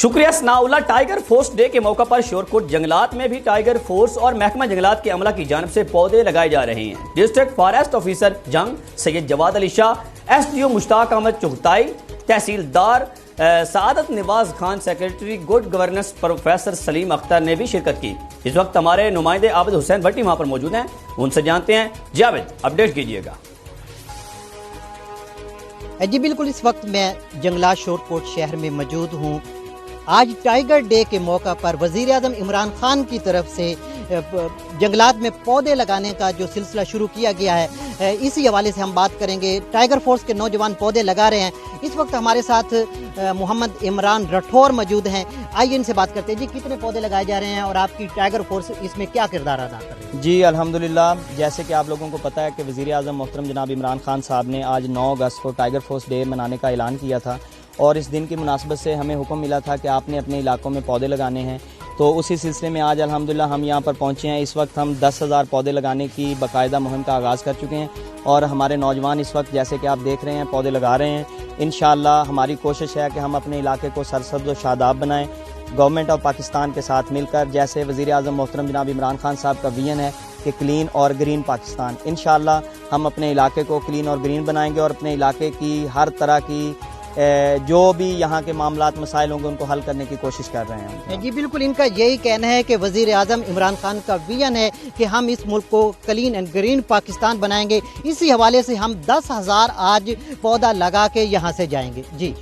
शुक्रिया Sanaullah. Tiger force day के मौका पर शोरकोट जंगलात में भी टाइगर फोर्स और महकमा जंगलात के अमला की जानिब से पौधे लगाए जा रहे हैं। District forest officer Jang Syed Jawad Ali Shah, SDO Mushtaq Ahmed Chughtai, तहसीलदार Saadat Nawaz Khan, secretary good governance professor Saleem Akhtar ने भी शिरकत की। इस वक्त हमारे नुमाइंदे आबिद हुसैन भट्टी वहां पर मौजूद हैं, उनसे जानते हैं। जावेद, अपडेट कीजिएगा। जी बिल्कुल, इस वक्त मैं जंगलात शोरकोट शहर में मौजूद हूँ। आज टाइगर डे के मौका पर वज़ीर आज़म इमरान खान की तरफ से जंगलात में पौधे लगाने का जो सिलसिला शुरू किया गया है, इसी हवाले से हम बात करेंगे। टाइगर फोर्स के नौजवान पौधे लगा रहे हैं। इस वक्त हमारे साथ मोहम्मद इमरान राठौर मौजूद हैं। आइए इनसे बात करते हैं। जी, कितने पौधे लगाए जा रहे हैं और आपकी टाइगर फोर्स इसमें क्या किरदार अदा कर रही है? जी अल्हम्दुलिल्लाह, जैसे कि आप लोगों को पता है कि वज़ीर आज़म मोहतरम जनाब इमरान खान साहब ने आज 9 अगस्त को टाइगर फोर्स डे मनाने का ऐलान किया था और इस दिन की मुनासबत से हमें हुक्म मिला था कि आपने अपने इलाकों में पौधे लगाने हैं। तो उसी सिलसिले में आज अल्हम्दुलिल्लाह हम यहाँ पर पहुँचे हैं। इस वक्त हम 10,000 पौधे लगाने की बाकायदा मुहिम का आगाज़ कर चुके हैं और हमारे नौजवान इस वक्त जैसे कि आप देख रहे हैं पौधे लगा रहे हैं। इंशाअल्लाह हमारी कोशिश है कि हम अपने इलाके को सरसब्ज़ व शादाब बनाएं, गवर्नमेंट ऑफ पाकिस्तान के साथ मिलकर, जैसे वज़ीर आज़म मोहतरम जनाब इमरान खान साहब का विजन है कि क्लीन और ग्रीन पाकिस्तान। इंशाअल्लाह हम अपने इलाके को क्लीन और ग्रीन बनाएंगे और अपने इलाके की हर तरह की जो भी यहाँ के मामलात मसाइल होंगे उनको हल करने की कोशिश कर रहे हैं। जी बिल्कुल, इनका यही कहना है कि वज़ीर आज़म इमरान खान का विजन है कि हम इस मुल्क को क्लीन एंड ग्रीन पाकिस्तान बनाएंगे। इसी हवाले से हम 10,000 आज पौधा लगा के यहाँ से जाएंगे। जी।